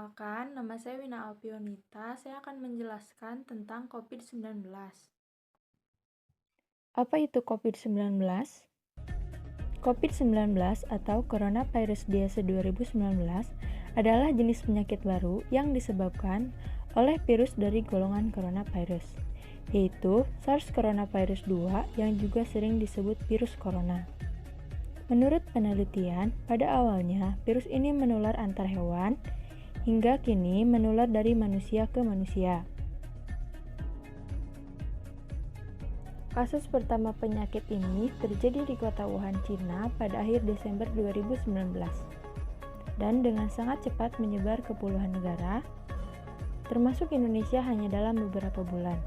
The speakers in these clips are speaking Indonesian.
Perkenalkan, nama saya Wina Alpionita. Saya akan menjelaskan tentang COVID-19. Apa itu COVID-19? COVID-19 atau Coronavirus Disease 2019 adalah jenis penyakit baru yang disebabkan oleh virus dari golongan coronavirus, yaitu SARS coronavirus 2 yang juga sering disebut virus corona. Menurut penelitian, pada awalnya virus ini menular antar hewan, hingga kini menular dari manusia ke manusia. Kasus pertama penyakit ini terjadi di kota Wuhan, Cina pada akhir Desember 2019 dan dengan sangat cepat menyebar ke puluhan negara, termasuk Indonesia hanya dalam beberapa bulan.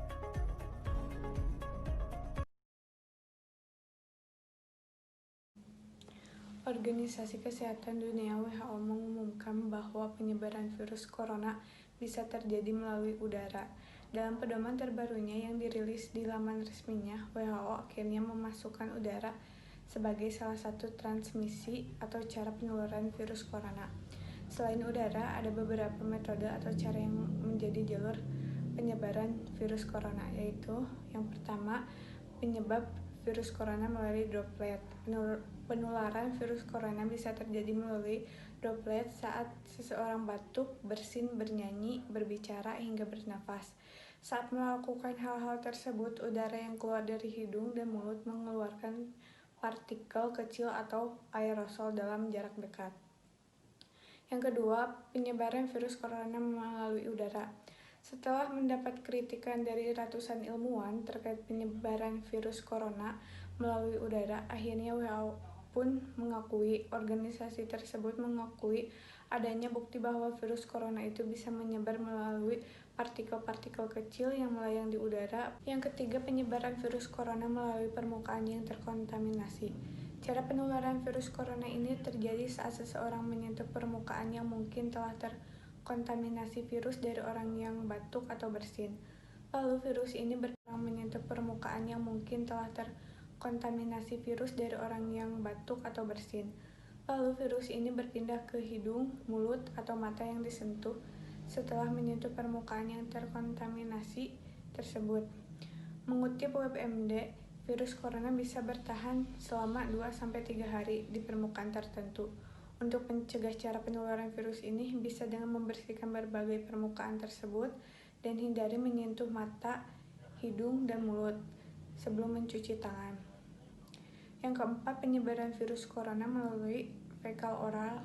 Organisasi Kesehatan Dunia WHO mengumumkan bahwa penyebaran virus corona bisa terjadi melalui udara. Dalam pedoman terbarunya yang dirilis di laman resminya, WHO akhirnya memasukkan udara sebagai salah satu transmisi atau cara penularan virus corona. Selain udara, ada beberapa metode atau cara yang menjadi jalur penyebaran virus corona, yaitu yang pertama, penyebab virus corona melalui droplet. Penularan virus corona bisa terjadi melalui droplet saat seseorang batuk, bersin, bernyanyi, berbicara, hingga bernafas. Saat melakukan hal-hal tersebut, udara yang keluar dari hidung dan mulut mengeluarkan partikel kecil atau aerosol dalam jarak dekat. Yang kedua, penyebaran virus corona melalui udara. Setelah mendapat kritikan dari ratusan ilmuwan terkait penyebaran virus corona melalui udara, akhirnya WHO pun mengakui, organisasi tersebut mengakui adanya bukti bahwa virus corona itu bisa menyebar melalui partikel-partikel kecil yang melayang di udara. Yang ketiga, penyebaran virus corona melalui permukaan yang terkontaminasi. Cara penularan virus corona ini terjadi saat seseorang menyentuh permukaan yang mungkin telah terkontaminasi virus dari orang yang batuk atau bersin. Lalu virus ini berkembang menyentuh permukaan yang mungkin telah terkontaminasi virus dari orang yang batuk atau bersin. Lalu virus ini berpindah ke hidung, mulut, atau mata yang disentuh setelah menyentuh permukaan yang terkontaminasi tersebut. Mengutip WebMD, virus corona bisa bertahan selama 2-3 hari di permukaan tertentu. Untuk mencegah cara penularan virus ini bisa dengan membersihkan berbagai permukaan tersebut dan hindari menyentuh mata, hidung, dan mulut sebelum mencuci tangan. Yang keempat, penyebaran virus corona melalui fekal oral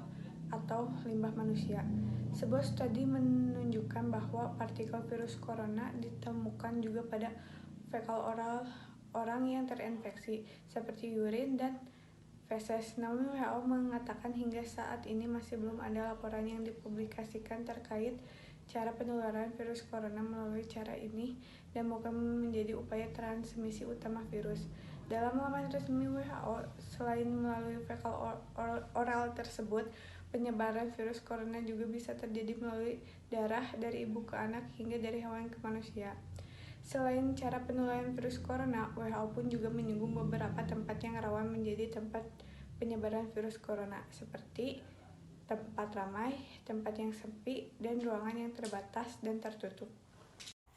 atau limbah manusia. Sebuah studi menunjukkan bahwa partikel virus corona ditemukan juga pada fekal oral orang yang terinfeksi, seperti urin dan feses. Namun WHO mengatakan hingga saat ini masih belum ada laporan yang dipublikasikan terkait cara penularan virus corona melalui cara ini dan bukan menjadi upaya transmisi utama virus. Dalam laman resmi WHO, selain melalui fekal oral tersebut, penyebaran virus corona juga bisa terjadi melalui darah dari ibu ke anak hingga dari hewan ke manusia. Selain cara penularan virus corona, WHO pun juga menyinggung beberapa tempat yang rawan menjadi tempat penyebaran virus corona, seperti tempat ramai, tempat yang sepi, dan ruangan yang terbatas dan tertutup.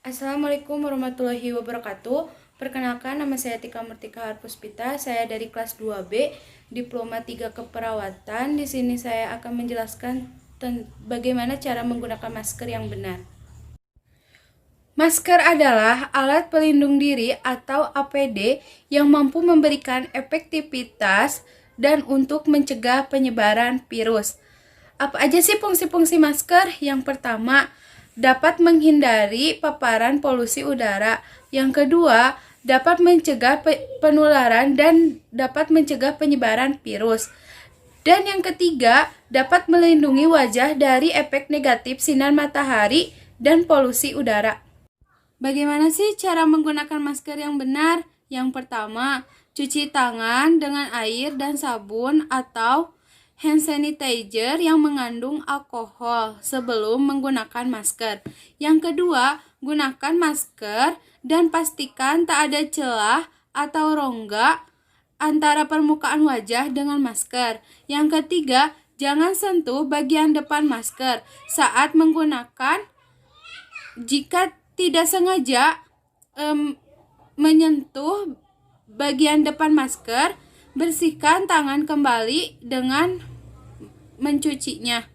Assalamualaikum warahmatullahi wabarakatuh. Perkenalkan, nama saya Tika Murtika Harpuspita. Saya dari kelas 2B, Diploma 3 Keperawatan. Di sini saya akan menjelaskan bagaimana cara menggunakan masker yang benar. Masker adalah alat pelindung diri atau APD yang mampu memberikan efektivitas dan untuk mencegah penyebaran virus. Apa aja sih fungsi-fungsi masker? Yang pertama, dapat menghindari paparan polusi udara. Yang kedua, dapat mencegah penularan dan dapat mencegah penyebaran virus. Dan yang ketiga, dapat melindungi wajah dari efek negatif sinar matahari dan polusi udara. Bagaimana sih cara menggunakan masker yang benar? Yang pertama, cuci tangan dengan air dan sabun atau hand sanitizer yang mengandung alkohol sebelum menggunakan masker. Yang kedua, gunakan masker dan pastikan tak ada celah atau rongga antara permukaan wajah dengan masker. Yang ketiga, Jangan sentuh bagian depan masker saat menggunakan. Jika tidak sengaja menyentuh bagian depan masker, bersihkan tangan kembali dengan mencucinya.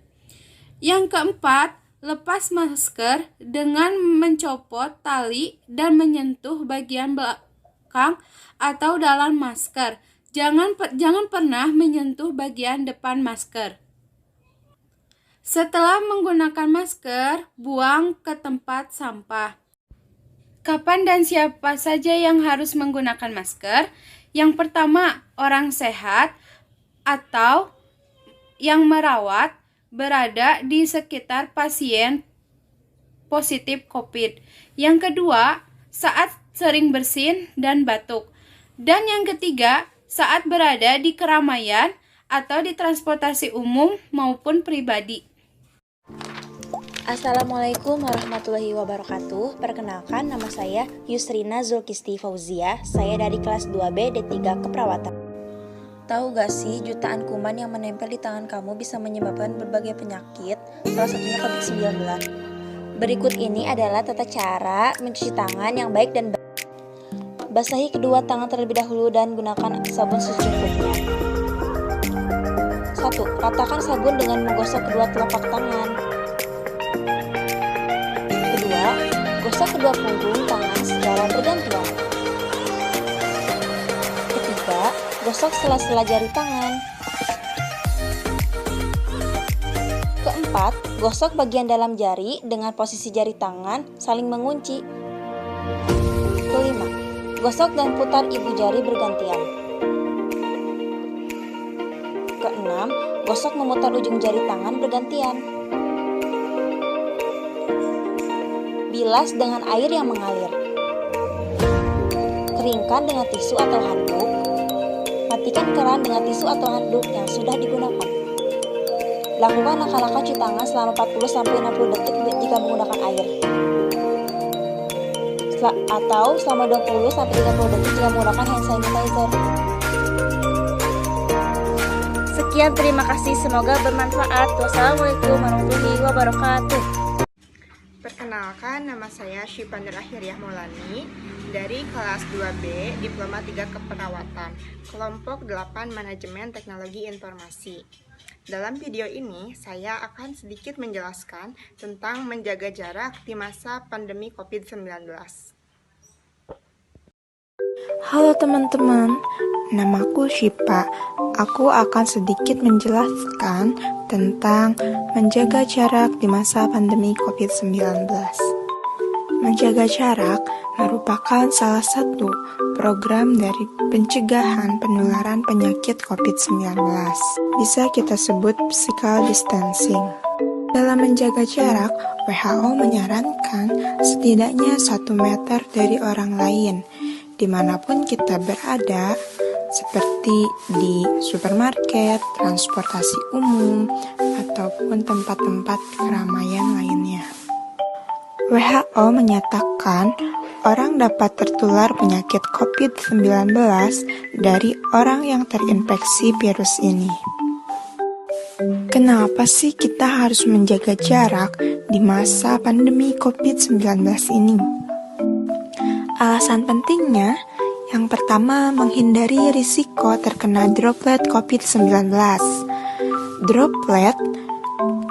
Yang keempat, lepas masker dengan mencopot tali dan menyentuh bagian belakang atau dalam masker. Jangan pernah menyentuh bagian depan masker. Setelah menggunakan masker, buang ke tempat sampah. Kapan dan siapa saja yang harus menggunakan masker? Yang pertama, orang sehat atau yang merawat berada di sekitar pasien positif COVID. Yang kedua, saat sering bersin dan batuk. Dan yang ketiga, saat berada di keramaian atau di transportasi umum maupun pribadi. Assalamualaikum warahmatullahi wabarakatuh. Perkenalkan, nama saya Yusrina Zulkisti Fauzia. Saya dari kelas 2B D3 Keperawatan. Tahu gak sih, jutaan kuman yang menempel di tangan kamu bisa menyebabkan berbagai penyakit, salah satunya COVID-19. Berikut ini adalah tata cara mencuci tangan yang baik dan benar. Basahi kedua tangan terlebih dahulu dan gunakan sabun secukupnya. 1. Ratakan sabun dengan menggosok kedua telapak tangan. Kedua, gosok kedua punggung tangan secara bergantian. Ketiga, gosok sela-sela jari tangan. Keempat, gosok bagian dalam jari dengan posisi jari tangan saling mengunci. Kelima, gosok dan putar ibu jari bergantian. Keenam, gosok memutar ujung jari tangan bergantian. Bilas dengan air yang mengalir. Keringkan dengan tisu atau handuk. Matikan keran dengan tisu atau handuk yang sudah digunakan. Lakukan langkah-langkah cuci tangan selama 40-60 detik jika menggunakan air. Atau selama 20-30 detik jika menggunakan hand sanitizer. Sekian, terima kasih. Semoga bermanfaat. Wassalamualaikum warahmatullahi wabarakatuh. Perkenalkan, nama saya Syifa Nur Akhiriyah Maulani dari kelas 2B Diploma 3 Keperawatan, kelompok 8 Manajemen Teknologi Informasi. Dalam video ini, saya akan sedikit menjelaskan tentang menjaga jarak di masa pandemi COVID-19. Halo teman-teman, namaku Syifa. Aku akan sedikit menjelaskan tentang menjaga jarak di masa pandemi COVID-19. Menjaga jarak merupakan salah satu program dari pencegahan penularan penyakit COVID-19. Bisa kita sebut physical distancing. Dalam menjaga jarak, WHO menyarankan setidaknya 1 meter dari orang lain, dimanapun kita berada, seperti di supermarket, transportasi umum, ataupun tempat-tempat keramaian lainnya. WHO menyatakan orang dapat tertular penyakit COVID-19 dari orang yang terinfeksi virus ini. Kenapa sih kita harus menjaga jarak di masa pandemi COVID-19 ini? Alasan pentingnya, yang pertama, menghindari risiko terkena droplet COVID-19. Droplet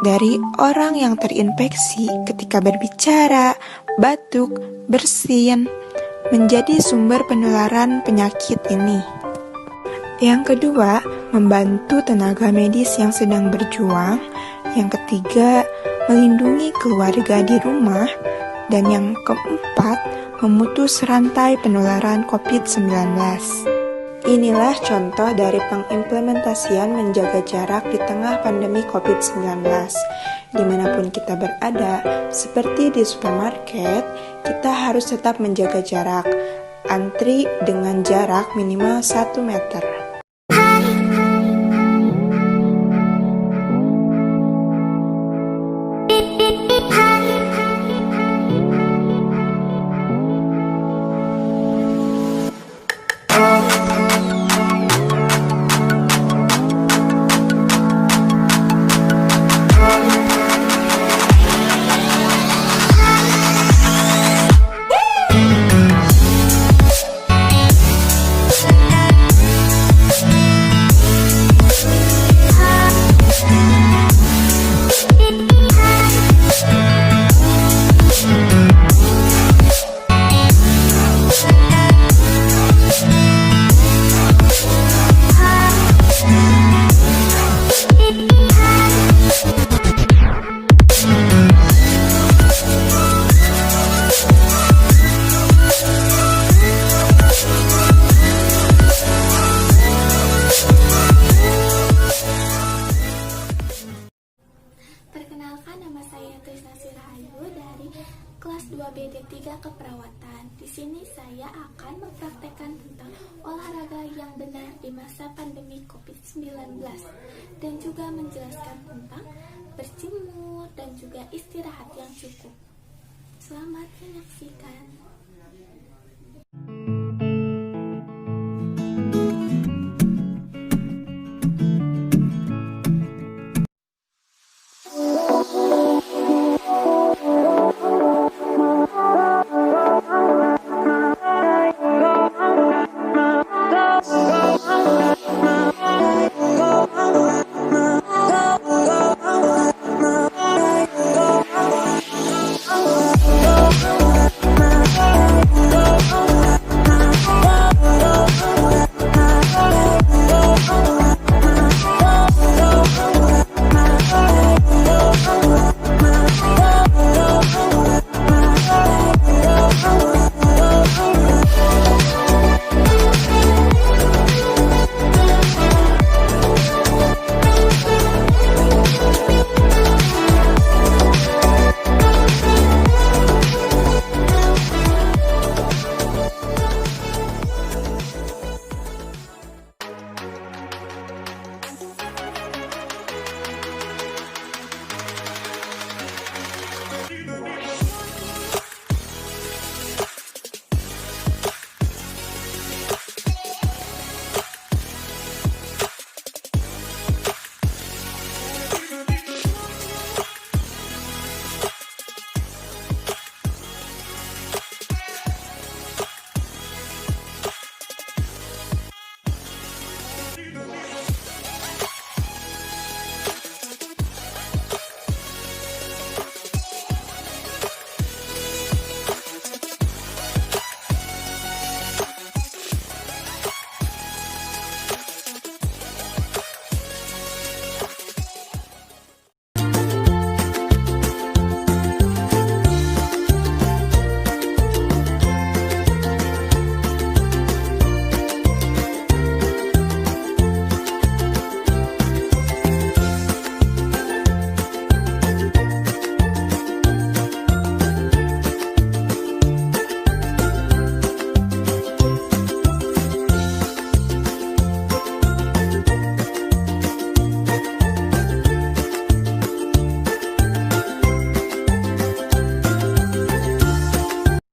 dari orang yang terinfeksi ketika berbicara, batuk, bersin, menjadi sumber penularan penyakit ini. Yang kedua, membantu tenaga medis yang sedang berjuang. Yang ketiga, melindungi keluarga di rumah. Dan yang keempat, memutus rantai penularan COVID-19. Inilah contoh dari pengimplementasian menjaga jarak di tengah pandemi COVID-19. Dimanapun kita berada, seperti di supermarket, kita harus tetap menjaga jarak. Antri dengan jarak minimal 1 meter. Keperawatan. Di sini saya akan mempraktekkan tentang olahraga yang benar di masa pandemi COVID-19 dan juga menjelaskan tentang berjemur dan juga istirahat yang cukup. Selamat menyaksikan.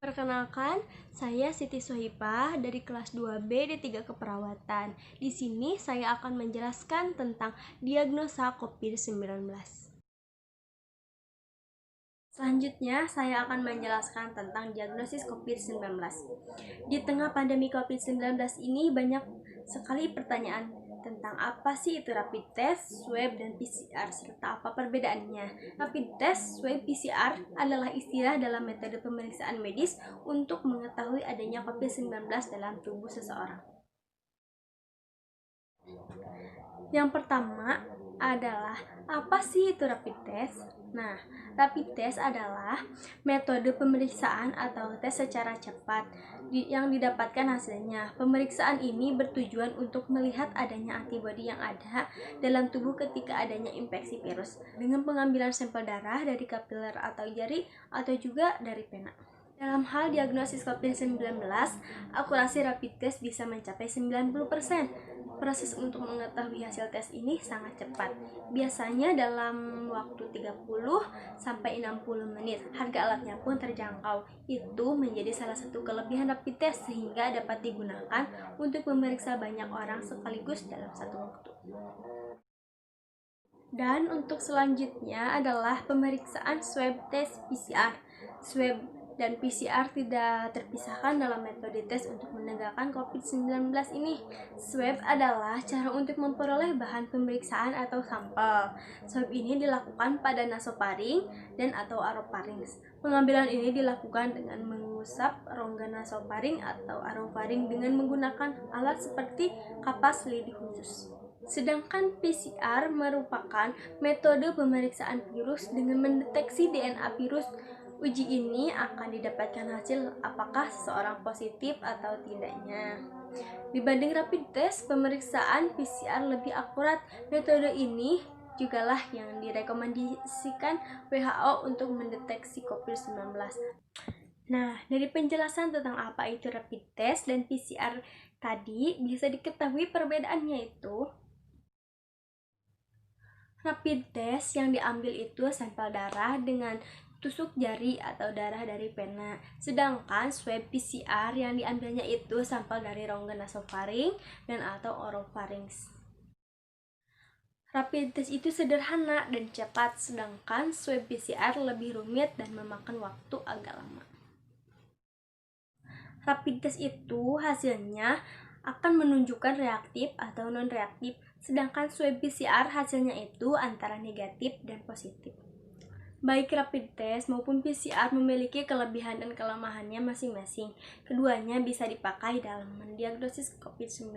Perkenalkan, saya Siti Sohipah dari kelas 2B D3 Keperawatan. Di sini saya akan menjelaskan tentang diagnosa COVID-19. Selanjutnya, saya akan menjelaskan tentang diagnosis COVID-19. Di tengah pandemi COVID-19 ini banyak sekali pertanyaan tentang apa sih itu rapid test, swab, dan PCR, serta apa perbedaannya. Rapid test, swab, PCR adalah istilah dalam metode pemeriksaan medis untuk mengetahui adanya COVID-19 dalam tubuh seseorang. Yang pertama adalah apa sih itu rapid test? Nah, rapid test adalah metode pemeriksaan atau tes secara cepat yang didapatkan hasilnya. Pemeriksaan ini bertujuan untuk melihat adanya antibodi yang ada dalam tubuh ketika adanya infeksi virus dengan pengambilan sampel darah dari kapiler atau jari atau juga dari pena. Dalam hal diagnosis COVID-19, akurasi rapid test bisa mencapai 90%. Proses untuk mengetahui hasil tes ini sangat cepat, biasanya dalam waktu 30-60 menit. Harga alatnya pun terjangkau. Itu menjadi salah satu kelebihan rapid test sehingga dapat digunakan untuk memeriksa banyak orang sekaligus dalam satu waktu. Dan untuk selanjutnya adalah pemeriksaan swab test PCR. Swab dan PCR tidak terpisahkan dalam metode tes untuk menegakkan COVID-19 ini. Swab adalah cara untuk memperoleh bahan pemeriksaan atau sampel. Swab ini dilakukan pada nasofaring dan atau orofaring. Pengambilan ini dilakukan dengan mengusap rongga nasofaring atau orofaring dengan menggunakan alat seperti kapas lidi khusus. Sedangkan PCR merupakan metode pemeriksaan virus dengan mendeteksi DNA virus. Uji ini akan didapatkan hasil apakah seseorang positif atau tidaknya. Dibanding rapid test, pemeriksaan PCR lebih akurat. Metode ini jugalah yang direkomendasikan WHO untuk mendeteksi COVID-19. Nah, dari penjelasan tentang apa itu rapid test dan PCR tadi, bisa diketahui perbedaannya itu. Rapid test yang diambil itu sampel darah dengan tusuk jari atau darah dari pena. Sedangkan swab PCR yang diambilnya itu sampel dari rongga nasofaring dan atau oropharynx. Rapid test itu sederhana dan cepat, sedangkan swab PCR lebih rumit dan memakan waktu agak lama. Rapid test itu hasilnya akan menunjukkan reaktif atau non-reaktif, sedangkan swab PCR hasilnya itu antara negatif dan positif. Baik rapid test maupun PCR memiliki kelebihan dan kelemahannya masing-masing. Keduanya bisa dipakai dalam mendiagnosis COVID-19.